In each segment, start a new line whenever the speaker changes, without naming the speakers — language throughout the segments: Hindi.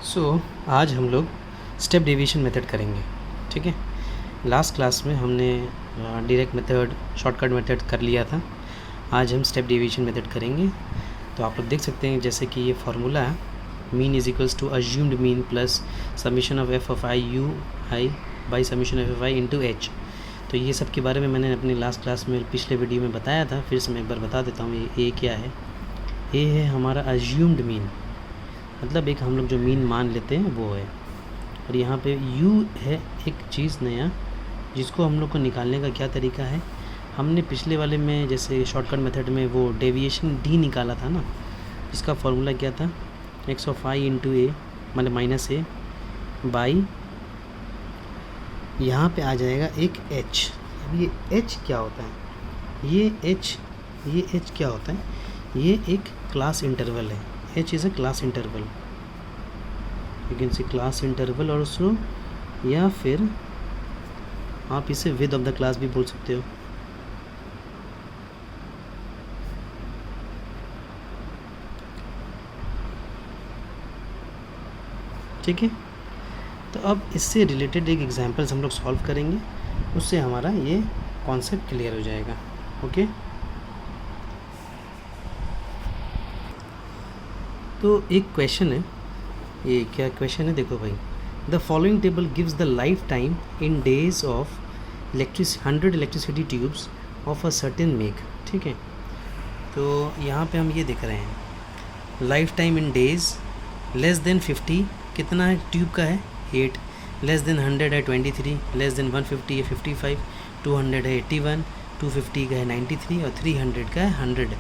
आज हम लोग स्टेप डेविएशन मेथड करेंगे। ठीक है, लास्ट क्लास में हमने डायरेक्ट मेथड, शॉर्टकट मेथड कर लिया था। आज हम स्टेप डेविएशन मेथड करेंगे। तो आप लोग देख सकते हैं जैसे कि ये फार्मूला है, mean is equals to assumed mean plus summation of F of I U I by summation of F I into H. तो ये सब के बारे में मैंने अपनी लास्ट क्लास में पिछले वीडियो में बताया था, फिर से मैं एक बार बता देता हूँ। ये क्या है? ये है हमारा अज्यूम्ड मीन, मतलब एक हम लोग जो मीन मान लेते हैं वो है। और यहाँ पे u है एक चीज़ नया, जिसको हम लोग को निकालने का क्या तरीका है। हमने पिछले वाले में जैसे शॉर्टकट मेथड में वो डेविएशन d निकाला था ना, जिसका फॉर्मूला क्या था, एक्स ऑफ आई इंटू ए मतलब माइनस ए बाई, यहाँ पे आ जाएगा एक h। अब ये h क्या होता है? ये h क्या होता है? ये एक क्लास इंटरवल है। h is a class interval, you can see class interval also, या फिर आप इसे विद ऑफ द क्लास भी बोल सकते हो। ठीक है, तो अब इससे रिलेटेड एक एग्जांपल्स हम लोग सॉल्व करेंगे, उससे हमारा ये कॉन्सेप्ट क्लियर हो जाएगा। ओके, तो एक क्वेश्चन है, ये क्या क्वेश्चन है देखो भाई। The following table gives the life time in days of 100 electricity tubes of a certain make. ठीक है, तो यहाँ पे हम ये देख रहे हैं life time in days, less than 50 कितना है ट्यूब का है 8, लेस देन 100 है 23, लेस देन 150 है 55, 200 है 81, 250 का है 93 और 300 का है 100।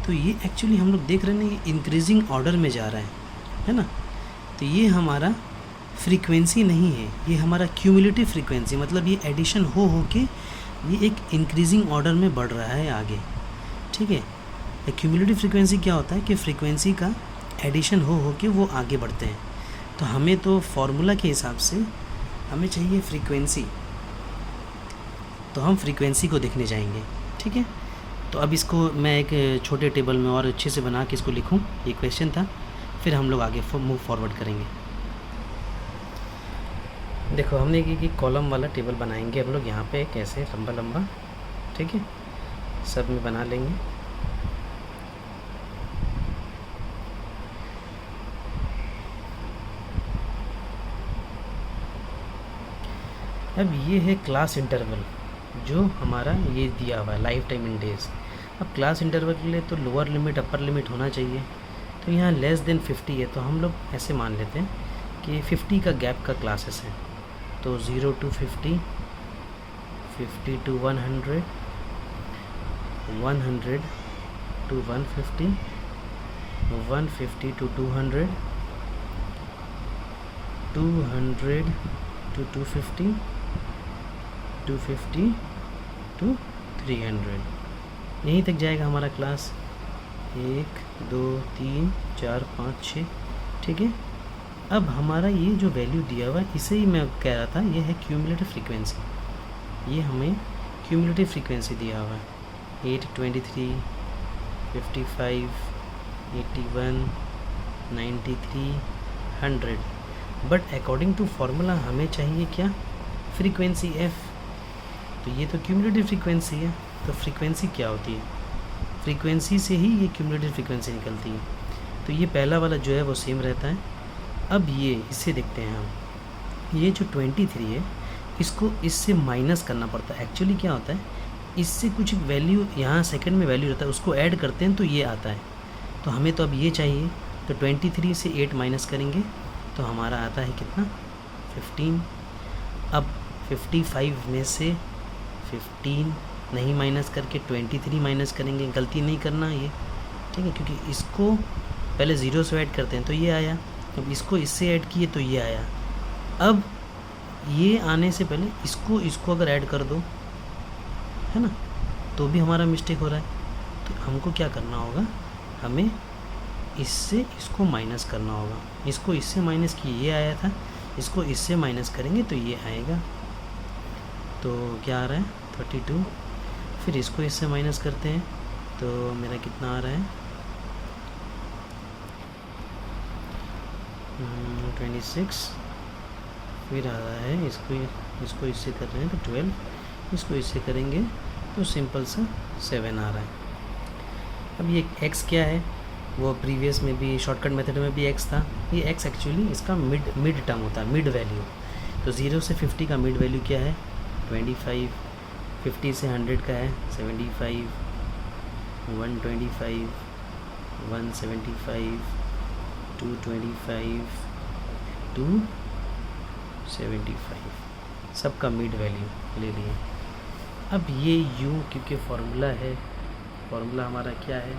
तो ये एक्चुअली हम लोग देख रहे हैं ये इंक्रीजिंग ऑर्डर में जा रहा है ना। तो ये हमारा फ्रीक्वेंसी नहीं है, ये हमारा क्यूमुलेटिव फ्रीक्वेंसी, मतलब ये एडिशन हो के ये एक इंक्रीजिंग ऑर्डर में बढ़ रहा है आगे। ठीक है, क्यूमुलेटिव फ्रीक्वेंसी क्या होता है कि फ्रीक्वेंसी का एडिशन हो के वो आगे बढ़ते हैं। तो हमें तो फॉर्मूला के हिसाब से हमें चाहिए फ्रीक्वेंसी, तो हम फ्रीक्वेंसी को देखने जाएंगे। ठीक है, तो अब इसको मैं एक छोटे टेबल में और अच्छे से बना के इसको लिखूं, ये क्वेश्चन था, फिर हम लोग आगे मूव फॉरवर्ड करेंगे। देखो हमने एक कॉलम वाला टेबल बनाएंगे हम लोग यहाँ पे कैसे लंबा लंबा। ठीक है, सब में बना लेंगे। अब ये है क्लास इंटरवल जो हमारा ये दिया हुआ है लाइफ टाइम इन डेज। अब क्लास इंटरवल के लिए तो लोअर लिमिट अपर लिमिट होना चाहिए, तो यहाँ लेस देन 50 है, तो हम लोग ऐसे मान लेते हैं कि 50 का गैप का क्लासेस है। तो 0 to 50, 50 to 100, 100 to 150, 150 to 200, 200 to 250, 250 to 300। यहीं तक जाएगा हमारा क्लास, 1 2 3 4 5 6। ठीक है, अब हमारा ये जो वैल्यू दिया हुआ है, इसे ही मैं कह रहा था, ये है क्यूमुलेटिव फ्रीक्वेंसी। ये हमें क्यूमुलेटिव फ्रीक्वेंसी दिया हुआ है 8, 23, 55, 81, 93, 100। बट अकॉर्डिंग टू फार्मूला हमें चाहिए क्या? Frequency f। तो ये तो क्यूमुलेटिव फ्रीक्वेंसी है, तो फ्रीक्वेंसी क्या होती है? फ्रीक्वेंसी से ही ये क्यूमुलेटिव फ्रीक्वेंसी निकलती है। तो ये पहला वाला जो है वो सेम रहता है। अब ये इससे देखते हैं हम, ये जो 23 है इसको इससे माइनस करना पड़ता है। एक्चुअली क्या होता है, इससे कुछ वैल्यू यहाँ सेकंड में वैल्यू रहता है, उसको ऐड करते हैं तो ये आता है। तो हमें तो अब ये चाहिए, तो 23 से 8 माइनस करेंगे तो हमारा आता है कितना? 15। अब 55 में से 15 नहीं माइनस करके 23 माइनस करेंगे, गलती नहीं करना ये। ठीक है, क्योंकि इसको पहले ज़ीरो से ऐड करते हैं तो ये आया, अब इसको इससे ऐड किए तो ये आया। अब ये आने से पहले इसको अगर ऐड कर दो, है ना, तो भी हमारा मिस्टेक हो रहा है। तो हमको क्या करना होगा, हमें इससे इसको माइनस करना होगा। इसको इससे माइनस किए ये आया था, इसको इससे माइनस करेंगे तो ये आएगा। तो क्या आ रहा है? 32। फिर इसको इससे माइनस करते हैं तो मेरा कितना आ रहा है? 26 फिर आ रहा है, इसको इससे कर रहे हैं तो 12, इसको इससे करेंगे तो सिंपल सा 7 आ रहा है। अब ये x क्या है, वो प्रीवियस में भी शॉर्टकट मेथड में भी x था, ये x एक्चुअली इसका मिड टर्म होता है, मिड वैल्यू। तो 0 से 50 का मिड वैल्यू क्या है 25, 50 से 100 का है 75, 125, 175, 225, 275, सबका मिड वैल्यू ले लिए। अब ये u क्योंकि फार्मूला है, फार्मूला हमारा क्या है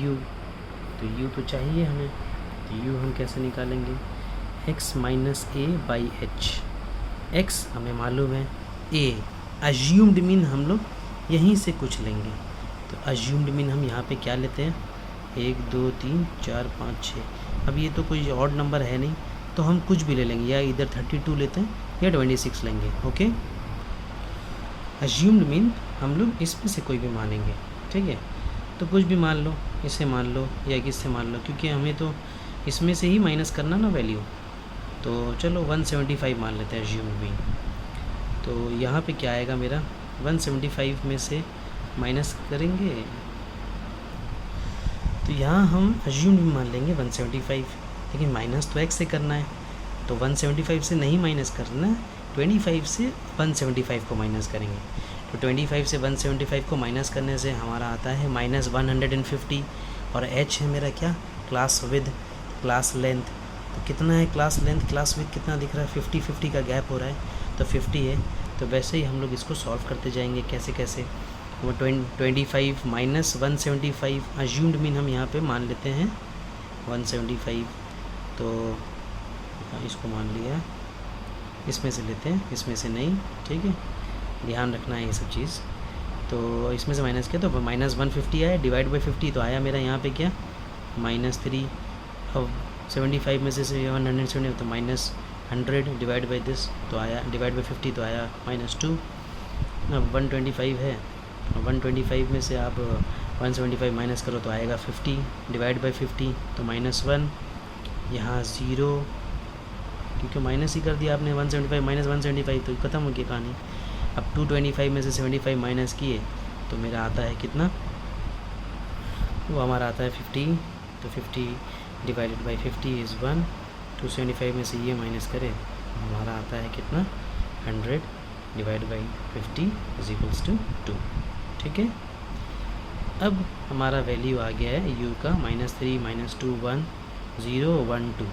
u, तो u तो चाहिए हमें, तो u हम कैसे निकालेंगे x minus A by H. x हमें मालूम है, a अज्यूम्ड मीन हम लोग यहीं से कुछ लेंगे, तो अज्यूम्ड मीन हम यहाँ पे क्या लेते हैं 1 2 3 4 5 6। अब ये तो कोई ऑड नंबर है नहीं, तो हम कुछ भी ले लेंगे, या इधर 32 लेते हैं या 26 लेंगे। ओके, अज्यूम्ड मीन हम लोग इसमें से कोई भी मानेंगे, ठीक है। तो कुछ भी मान लो, इसे मान लो या इससे मान लो, क्योंकि हमें तो इसमें से ही माइनस करना ना वैल्यू। तो चलो 175 मान लेते हैं अज्यूम्ड मीन। तो यहाँ पे क्या आएगा मेरा 175 में से माइनस करेंगे, तो यहाँ हम अज्यूम्ड मीन मान लेंगे 175, लेकिन माइनस तो x से करना है, तो 175 से नहीं माइनस करना, 25 से 175 को माइनस करेंगे। तो 25 से 175 को माइनस करने से हमारा आता है -150, और h है मेरा क्या क्लास विद, क्लास लेंथ। तो कितना है क्लास लेंथ, क्लास विद कितना दिख रहा है 50 का गैप हो रहा है, तो 50 है। तो वैसे ही हम लोग इसको सॉल्व करते जाएंगे, कैसे कैसे। वो 25 माइनस 175 अज्यूम्ड मीन हम यहाँ पे मान लेते हैं 175, तो इसको मान लिया, इसमें से लेते हैं, इसमें से नहीं, ठीक है, ध्यान रखना है ये सब चीज़। तो इसमें से माइनस किया तो -150 आया, डिवाइड बाई 50 तो आया मेरा यहाँ पे क्या -3। अब 75 में से 170 तो -100 डिवाइड बाई दिस तो आया, डिवाइड बाई 50 तो आया -2। अब 125 है, 125 में से आप 175 माइनस करो तो आएगा 50, डिवाइड बाई 50 तो -1, यहाँ 0, क्योंकि माइनस ही कर दिया आपने 175 माइनस 175, तो ख़त्म हो गई कहानी। अब 225 में से 75 माइनस किए तो मेरा आता है कितना, वो हमारा आता है 50, तो 50 डिवाइडेड बाई 50 इज़ 1। 275 में से ये माइनस करें हमारा आता है कितना 100 divide by 50 is equals to 2, ठीक है। अब हमारा वैल्यू आ गया है u का -3 -2 1 0 1 2।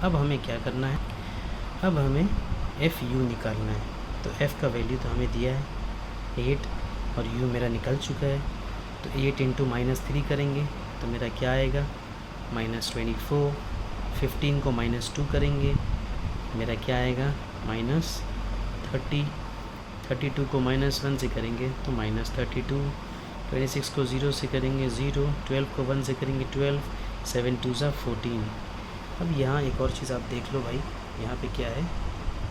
अब हमें क्या करना है, अब हमें एफ़ यू निकालना है। तो f का वैल्यू तो हमें दिया है 8 और u मेरा निकल चुका है, तो 8 इंटू -3 करेंगे तो मेरा क्या आएगा -24। 15 को -2 करेंगे मेरा क्या आएगा -30। 32 को -1 से करेंगे तो -32। 26 को 0 से करेंगे 0। 12 को 1 से करेंगे 12। 7 2 ज़ा 14। अब यहाँ एक और चीज़ आप देख लो भाई, यहाँ पे क्या है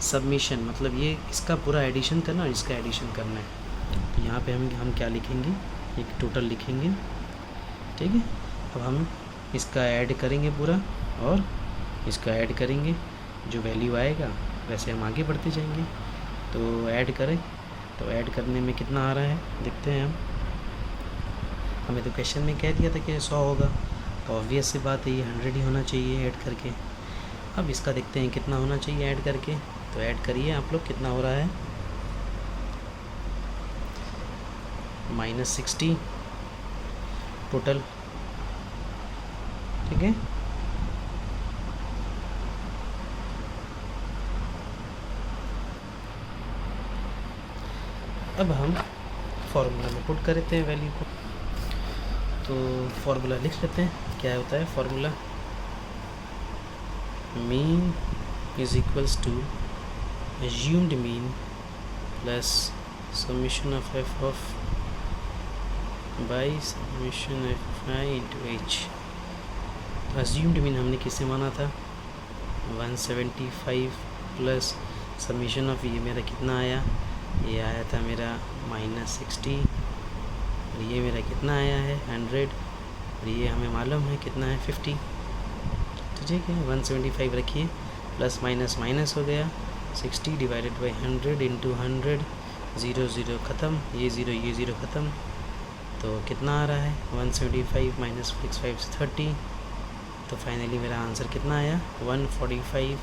सबमिशन, मतलब ये इसका पूरा एडिशन करना और इसका एडिशन करना है। तो यहाँ पे हम क्या लिखेंगे, एक टोटल लिखेंगे, ठीक है। अब हम इसका ऐड करेंगे पूरा और इसका ऐड करेंगे, जो वैल्यू आएगा वैसे हम आगे बढ़ते जाएंगे। तो ऐड करें, तो ऐड करने में कितना आ रहा है देखते हैं हम। हमें तो क्वेश्चन में कह दिया था कि 100 होगा, तो ऑब्वियस सी बात है ये 100 ही होना चाहिए ऐड करके। अब इसका देखते हैं कितना होना चाहिए ऐड करके, तो ऐड करिए आप लोग, कितना हो रहा है -60 टोटल, ठीक है। अब हम फॉर्मूला में पुट कर देते हैं वैल्यू को, तो फॉर्मूला लिख लेते हैं। क्या होता है formula, mean is equals to assumed mean plus summation of F of by summation F I into H. assumed mean हमने किससे माना था 175 प्लस समेशन ऑफ, ये मेरा कितना आया, ये आया था मेरा -60, और ये मेरा कितना आया है 100, और ये हमें मालूम है कितना है 50। तो लीजिए कि 175 रखिए, प्लस माइनस माइनस हो गया, 60 डिवाइडेड बाई 100 इंटू 100, 0 0 ख़त्म, ये ज़ीरो ख़त्म, तो कितना आ रहा है 175 माइनस 65 30, तो फाइनली मेरा आंसर कितना आया 145।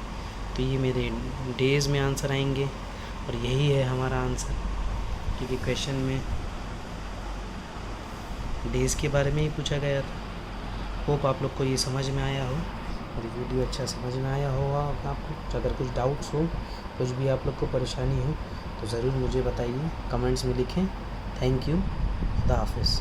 तो ये मेरे डेज़ में आंसर आएंगे और यही है हमारा आंसर, क्योंकि क्वेश्चन में डेज़ के बारे में ही पूछा गया था। होप आप लोग को ये समझ में आया हो और वीडियो अच्छा समझ में आया होगा आपको। अगर कुछ डाउट्स हो, कुछ भी आप लोग को परेशानी हो तो ज़रूर मुझे बताइए, कमेंट्स में लिखें। थैंक यू, खुदा हाफिज़।